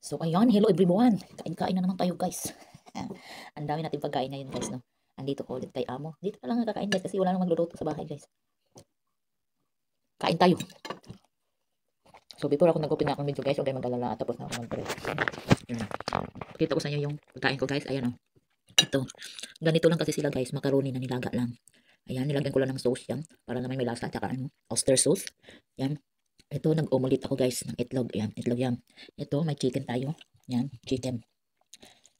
So ayan, hello everyone. Kain-kain na naman tayo guys. Ang dami natin pagkain ngayon guys, no. Andito ko ulit kay Amo. Dito na lang kakain guys kasi wala nang magluluto sa bahay guys. Kain tayo. So before ako nag-open na akong video guys, huwag kayo mag-alala, tapos na ako mag-prep. Pakita ko sa inyo yung pagkain ko guys. Ayan, oh. Ito. Ganito lang kasi sila guys, macaroni na nilaga lang. Ayan, nilagyan ko lang ng sauce yan para naman may lasa at saka oyster sauce. Yan. Ito, nag-omelette ako guys ng itlog. Ayan, itlog yan. Ito, may chicken tayo. Yan, chicken.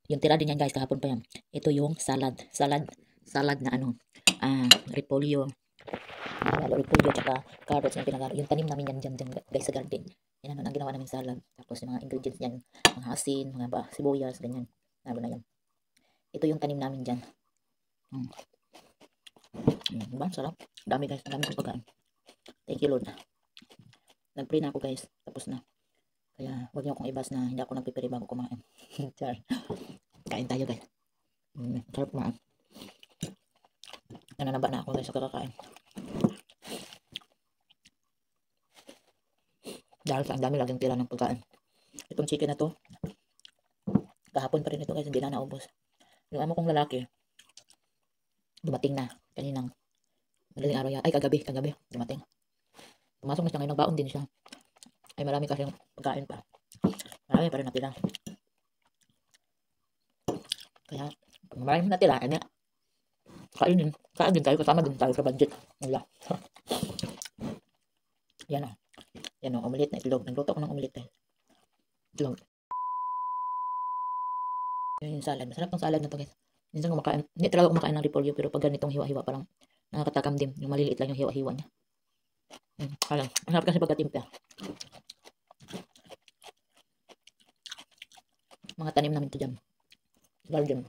Yung tira din yan guys, kahapon pa yan. Ito yung salad. Salad na repolyo. Repolyo tsaka carrots na pinagaro. Yung tanim namin yan dyan guys sa garden. Yan ang ginawa namin salad. Tapos yung mga ingredients yan, mga asin, mga sibuyas, ganyan. Lalo na yan. Ito yung tanim namin dyan. Diba? Sarap. Dami guys, dami kong pagkain. Thank you Lord. Nag-pray na ako guys. Tapos na. Kaya wag niyo akong ibas na hindi ako nagpipray bago kumain. Kain tayo guys. Sarap kumain. Nananaba na ako guys sa kakakain. Dahil sa ang dami laging tira ng pagkain. Itong chicken na to, kahapon pa rin ito guys, hindi na naubos. Yung amo kong lalaki, dumating na kaninang madaling araw yan. Ay, kagabi dumating. Pumasok na siya ngayon, nagbaon din siya. Ay, marami kasi pagkain pa. Marami pa rin natira. Kaya, pag marami natira, kainin din tayo, kasama din tayo sa budget nila. Yan o. Yan o, omelette na itlog. Nagluto ko ng omelette. Itlog. Yan yung salad. Masarap tong salad na to guys. Minsan kumakain, hindi talaga kumakain ng repolyo, pero pag ganitong hiwa-hiwa, parang nakakatakam din. Yung maliliit lang yung hiwa-hiwa niya. Masarap kasi pagkatimpla. Mga tanim namin ito dyan. Garden.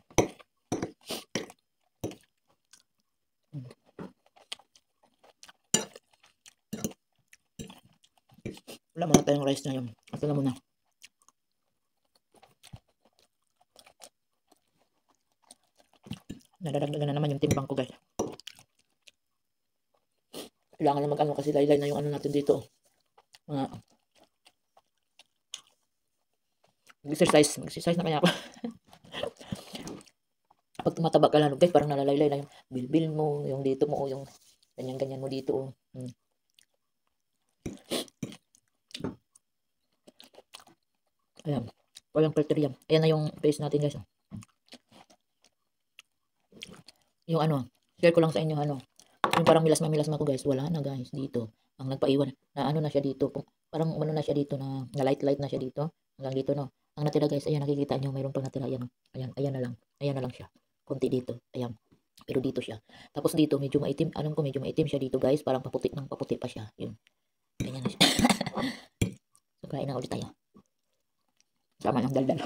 Wala muna tayong rice na yun. Ito na muna. Nadadagdagan na naman yung timbang ko guys. Kailangan na mag-ano kasi laylay na yung ano natin dito. Mag-exercise na kaya ako. Pag tumataba ka lalo guys, parang nalalaylay na yung bilbil mo, yung dito mo, o yung ganyan-ganyan mo dito. Ayan. Walang criteria. Ayan na yung face natin guys. Yung share ko lang sa inyo yung parang milas ko guys, wala na guys dito. Ang nagpaiwan na na siya dito. Parang na siya dito na light na siya dito. Hanggang dito no. Ang natira guys, ayan nakikita niyo mayroon pang natira ayan. Ayan na lang. Ayan na lang siya. Konti dito. Ayan. Pero dito siya. Tapos dito medyo maitim. Alam ko medyo maitim siya dito guys, parang paputi pa siya. Yun. Ganyan na siya. So kain na ulit tayo. Sama ng daldal.